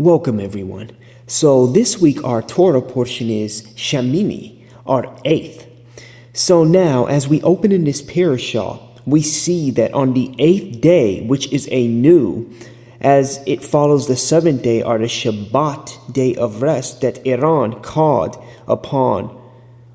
Welcome everyone. So this week our Torah portion is Shemini, our eighth. So now as we open in this parashah, we see that on the eighth day, which is a new, as it follows the seventh day are the Shabbat day of rest that Aaron called upon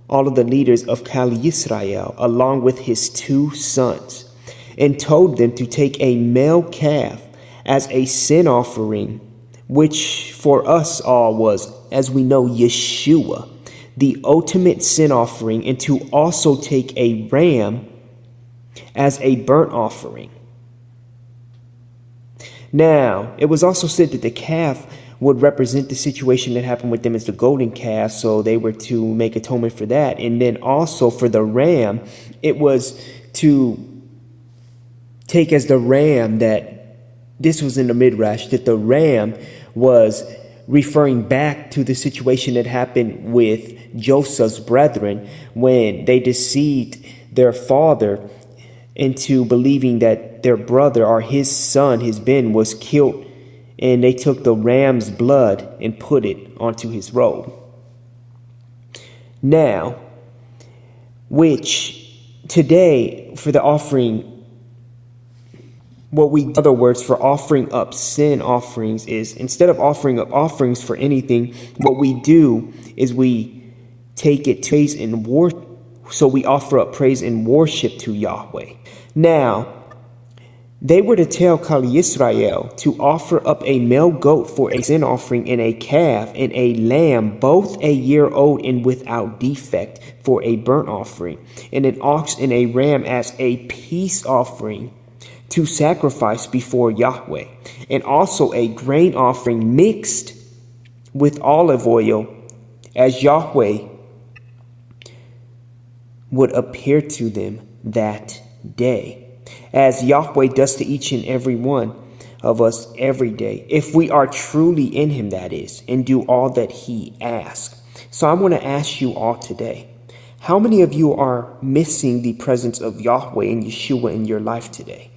all of the leaders of Kal Yisrael along with his two sons and told them to take a male calf as a sin offering, which for us all was, as we know, Yeshua, the ultimate sin offering, and to also take a ram as a burnt offering. Now, it was also said that the calf would represent the situation that happened with them as the golden calf, so they were to make atonement for that. And then also for the ram, it was to take as the ram that this was in the Midrash, that the ram was referring back to the situation that happened with Joseph's brethren when they deceived their father into believing that their brother or his son, his Ben, was killed, and they took the ram's blood and put it onto his robe. Now, which today for the offering, in other words, for offering up sin offerings is, instead of offering up offerings for anything, what we do is we take it to praise and worship. So we offer up praise and worship to Yahweh. Now, they were to tell Kal Yisrael to offer up a male goat for a sin offering and a calf and a lamb, both a year old and without defect, for a burnt offering, and an ox and a ram as a peace offering to sacrifice before Yahweh, and also a grain offering mixed with olive oil, as Yahweh would appear to them that day, as Yahweh does to each and every one of us every day, if we are truly in him, that is, and do all that he asks. So I want to ask you all today, how many of you are missing the presence of Yahweh and Yeshua in your life today?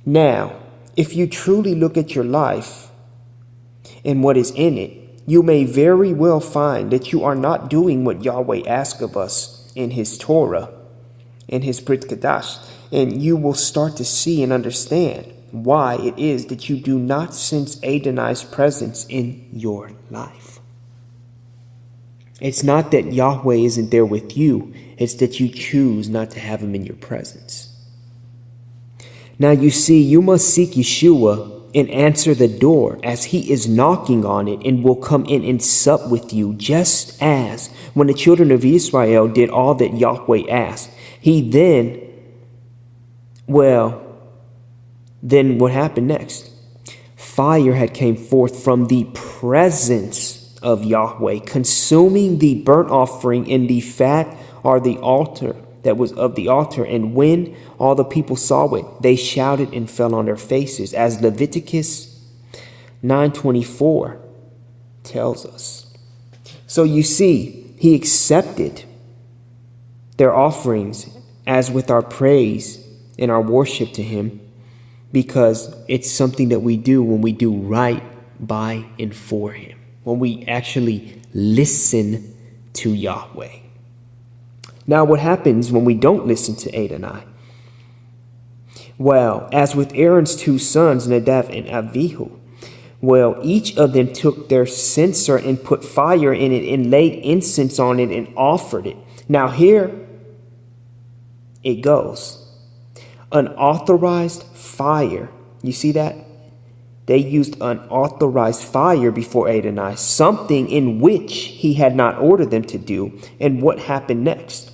Now, if you truly look at your life and what is in it, you may very well find that you are not doing what Yahweh asks of us in his Torah, in his Brit Kadash, and you will start to see and understand why it is that you do not sense Adonai's presence in your life. It's not that Yahweh isn't there with you, it's that you choose not to have him in your presence. Now you see, you must seek Yeshua and answer the door, as he is knocking on it and will come in and sup with you, just as when the children of Israel did all that Yahweh asked. Then what happened next? Fire had came forth from the presence of Yahweh, consuming the burnt offering and the fat or the altar that was of the altar. And when all the people saw it, they shouted and fell on their faces, as Leviticus 9:24 tells us. So you see, he accepted their offerings as with our praise and our worship to him, because it's something that we do when we do right by and for him, when we actually listen to Yahweh. Now, what happens when we don't listen to Adonai? Well, as with Aaron's two sons, Nadab and Abihu, each of them took their censer and put fire in it and laid incense on it and offered it. Now here it goes. Unauthorized fire. You see that? They used unauthorized fire before Adonai, something in which he had not ordered them to do. And what happened next?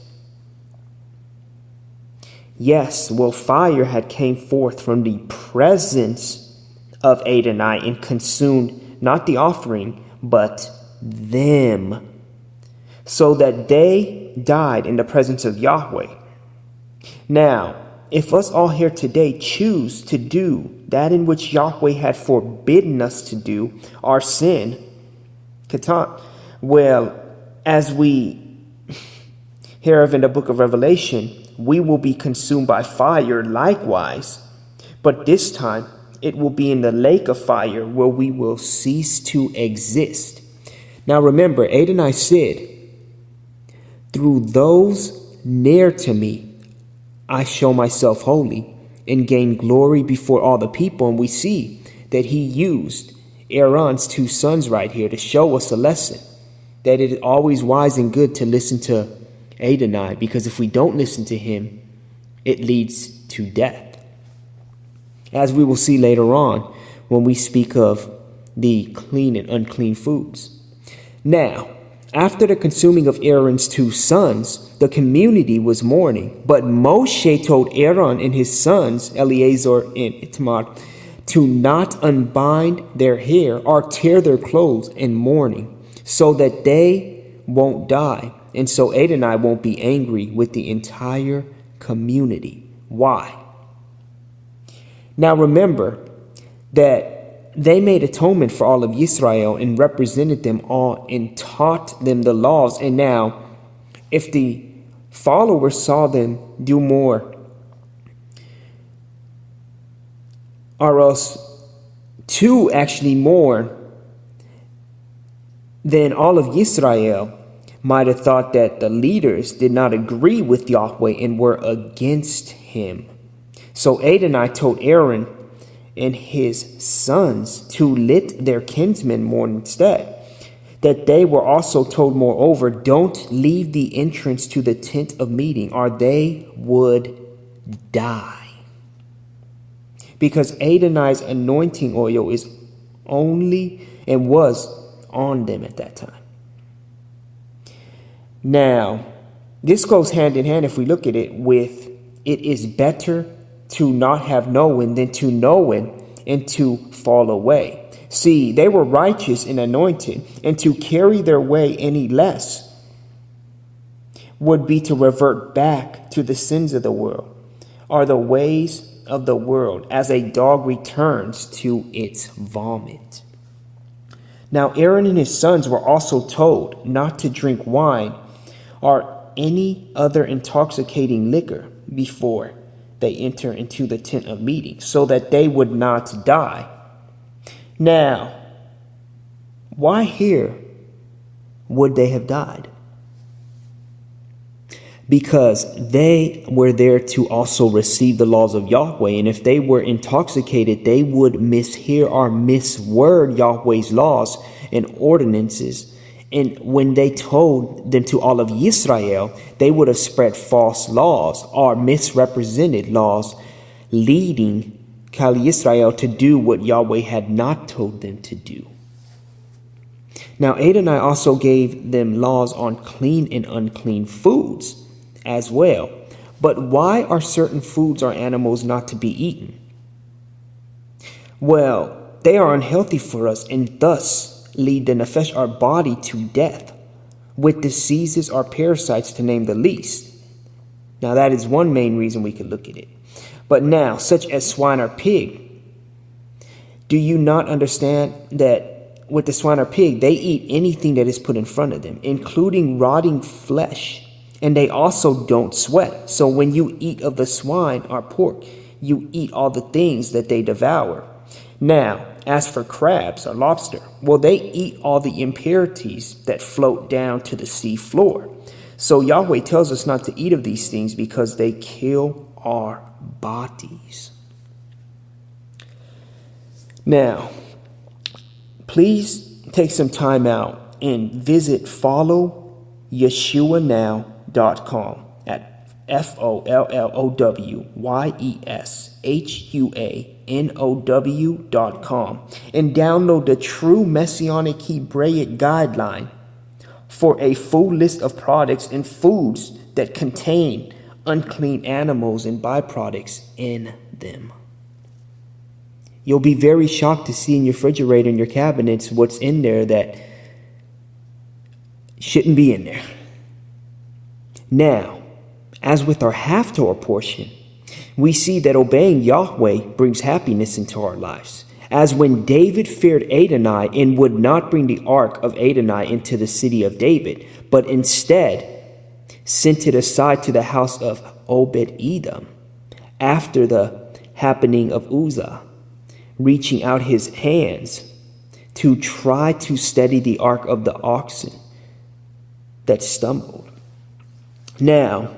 Yes, fire had came forth from the presence of Adonai and consumed not the offering, but them, so that they died in the presence of Yahweh. Now, if us all here today choose to do that in which Yahweh had forbidden us to do, our sin, katan, as we hear of in the book of Revelation, we will be consumed by fire likewise. But this time, it will be in the lake of fire where we will cease to exist. Now remember, Adonai said, through those near to me, I show myself holy and gain glory before all the people. And we see that he used Aaron's two sons right here to show us a lesson, that it is always wise and good to listen to Adonai, because if we don't listen to him, it leads to death. As we will see later on when we speak of the clean and unclean foods. Now, after the consuming of Aaron's two sons, the community was mourning. But Moshe told Aaron and his sons, Eleazar and Ithamar, to not unbind their hair or tear their clothes in mourning, so that they won't die. And so Adonai won't be angry with the entire community. Why? Now remember that they made atonement for all of Israel and represented them all and taught them the laws. And now, if the followers saw them do more, or else to actually more, then all of Israel might have thought that the leaders did not agree with Yahweh and were against him. So Adonai told Aaron and his sons to let their kinsmen mourn instead. That they were also told, moreover, don't leave the entrance to the tent of meeting, or they would die. Because Adonai's anointing oil is only and was on them at that time. Now, this goes hand in hand if we look at it with, it is better to not have known than to knowing and to fall away. See, they were righteous and anointed, and to carry their way any less would be to revert back to the sins of the world, or the ways of the world, as a dog returns to its vomit. Now Aaron and his sons were also told not to drink wine or any other intoxicating liquor before they enter into the tent of meeting, so that they would not die. Now, why here would they have died? Because they were there to also receive the laws of Yahweh, and if they were intoxicated, they would mishear or misword Yahweh's laws and ordinances. And when they told them to all of Israel, they would have spread false laws or misrepresented laws, leading Kali Israel to do what Yahweh had not told them to do. Now Adonai also gave them laws on clean and unclean foods as well. But why are certain foods or animals not to be eaten? Well, they are unhealthy for us and thus lead the nefesh, our body, to death, with diseases or parasites, to name the least. Now that is one main reason we could look at it. But now, such as swine or pig, do you not understand that with the swine or pig, they eat anything that is put in front of them, including rotting flesh, and they also don't sweat. So when you eat of the swine or pork, you eat all the things that they devour. Now, as for crabs or lobster, well, they eat all the impurities that float down to the sea floor. So Yahweh tells us not to eat of these things because they kill our bodies. Now, please take some time out and visit followYeshuaNow.com at FOLLOWYESHUANOW.com and download the true Messianic Hebraic guideline for a full list of products and foods that contain unclean animals and byproducts in them. You'll be very shocked to see in your refrigerator and your cabinets what's in there that shouldn't be in there. Now, as with our Haftorah portion, we see that obeying Yahweh brings happiness into our lives. As when David feared Adonai and would not bring the ark of Adonai into the city of David, but instead sent it aside to the house of Obed-Edom after the happening of Uzzah, reaching out his hands to try to steady the ark of the oxen that stumbled. Now,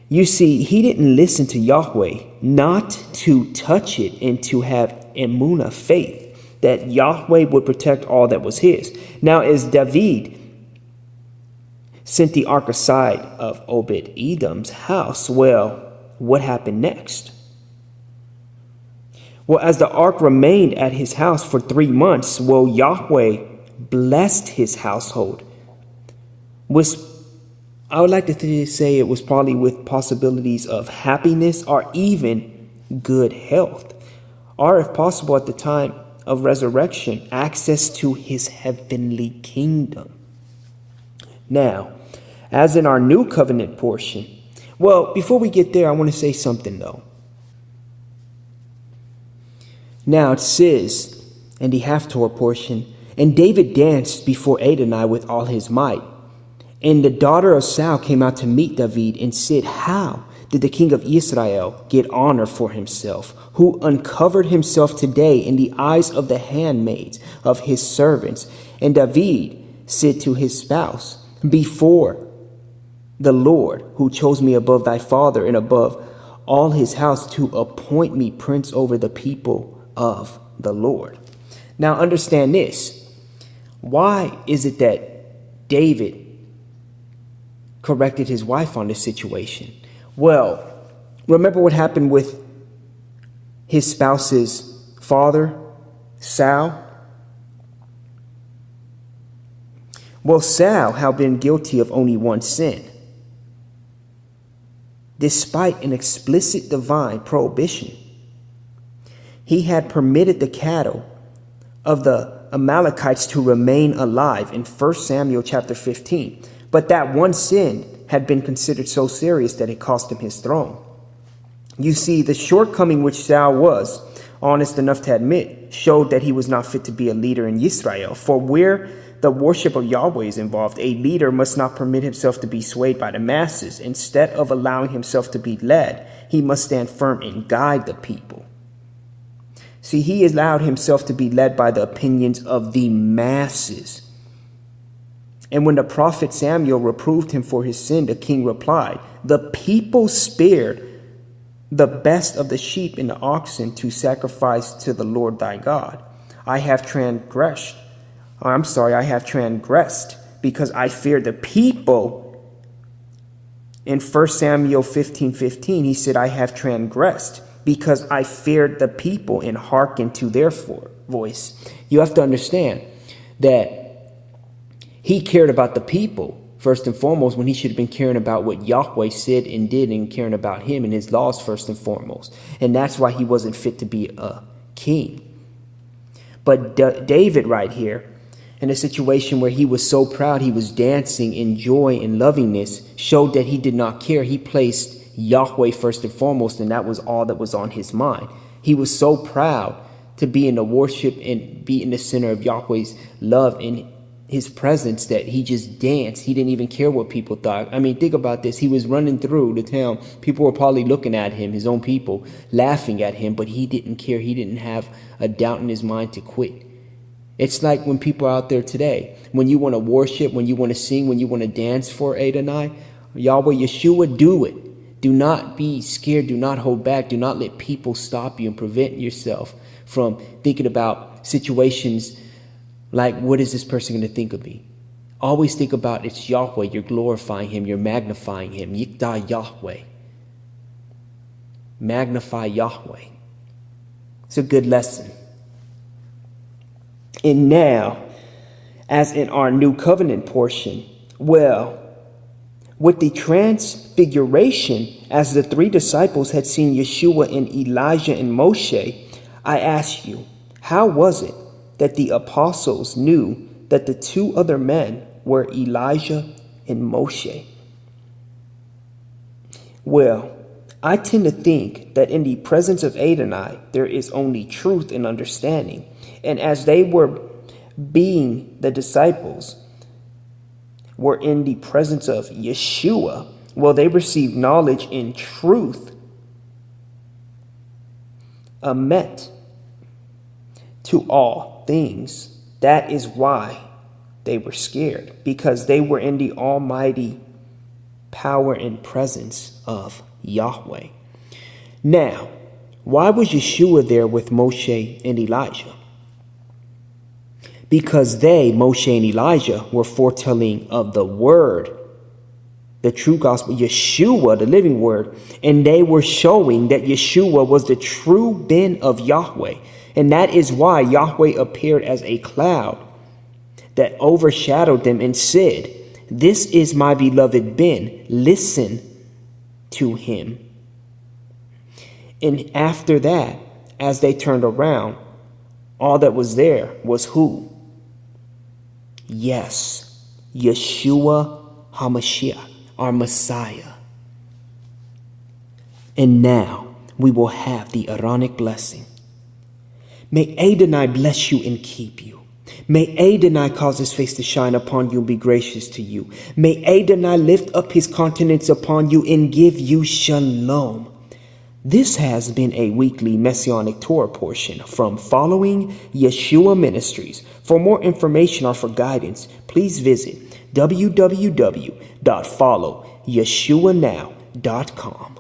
you see, he didn't listen to Yahweh not to touch it and to have emunah, faith, that Yahweh would protect all that was his. Now, as David sent the ark aside of Obed-Edom's house, well, what happened next? Well, as the ark remained at his house for 3 months, well, Yahweh blessed his household. I would like to say it was probably with possibilities of happiness or even good health, or if possible at the time of resurrection, access to his heavenly kingdom. Now, as in our new covenant portion, well, before we get there, I want to say something though. Now it says in the Haftorah portion, and David danced before Adonai with all his might. And the daughter of Saul came out to meet David and said, how did the king of Israel get honor for himself, who uncovered himself today in the eyes of the handmaids of his servants? And David said to his spouse, before the Lord, who chose me above thy father and above all his house to appoint me prince over the people of the Lord. Now understand this. Why is it that David corrected his wife on this situation? Well, remember what happened with his spouse's father, Saul? Well, Saul had been guilty of only one sin, despite an explicit divine prohibition. He had permitted the cattle of the Amalekites to remain alive in 1 Samuel chapter 15. But that one sin had been considered so serious that it cost him his throne. You see, the shortcoming which Saul was honest enough to admit showed that he was not fit to be a leader in Israel. For where the worship of Yahweh is involved, a leader must not permit himself to be swayed by the masses. Instead of allowing himself to be led, he must stand firm and guide the people. See, he allowed himself to be led by the opinions of the masses. And when the prophet Samuel reproved him for his sin, the king replied, the people spared the best of the sheep and the oxen to sacrifice to the Lord thy God. I have transgressed because I feared the people. In 1 Samuel 15:15, he said, I have transgressed because I feared the people and hearkened to their voice. You have to understand that he cared about the people first and foremost, when he should have been caring about what Yahweh said and did, and caring about him and his laws first and foremost. And that's why he wasn't fit to be a king. But David right here, in a situation where he was so proud, he was dancing in joy and lovingness, showed that he did not care. He placed Yahweh first and foremost, and that was all that was on his mind. He was so proud to be in the worship and be in the center of Yahweh's love and his presence that he just danced. He didn't even care what people thought. I mean, think about this. He was running through the town. People were probably looking at him, his own people, laughing at him, but he didn't care. He didn't have a doubt in his mind to quit. It's like when people are out there today, when you want to worship, when you want to sing, when you want to dance for Adonai, Yahweh, Yeshua, do it. Do not be scared. Do not hold back. Do not let people stop you and prevent yourself from thinking about situations like, what is this person going to think of me? Always think about it's Yahweh. You're glorifying him. You're magnifying him. Yikdah Yahweh. Magnify Yahweh. It's a good lesson. And now, as in our new covenant portion, well, with the transfiguration, as the 3 disciples had seen Yeshua and Elijah and Moshe, I ask you, how was it that the apostles knew that the 2 other men were Elijah and Moshe? Well, I tend to think that in the presence of Adonai, there is only truth and understanding. And as they were being the disciples, were in the presence of Yeshua, well, they received knowledge and truth emet to all things. That is why they were scared, because they were in the almighty power and presence of Yahweh. Now, why was Yeshua there with Moshe and Elijah? Because they, Moshe and Elijah, were foretelling of the word, the true gospel, Yeshua, the living word, and they were showing that Yeshua was the true Ben of Yahweh. And that is why Yahweh appeared as a cloud that overshadowed them and said, "This is my beloved Ben, listen to him." And after that, as they turned around, all that was there was who? Yes, Yeshua HaMashiach, our Messiah. And now we will have the Aaronic blessing. May Adonai bless you and keep you. May Adonai cause his face to shine upon you and be gracious to you. May Adonai lift up his countenance upon you and give you shalom. This has been a weekly Messianic Torah portion from Following Yeshua Ministries. For more information or for guidance, please visit www.followyeshuanow.com.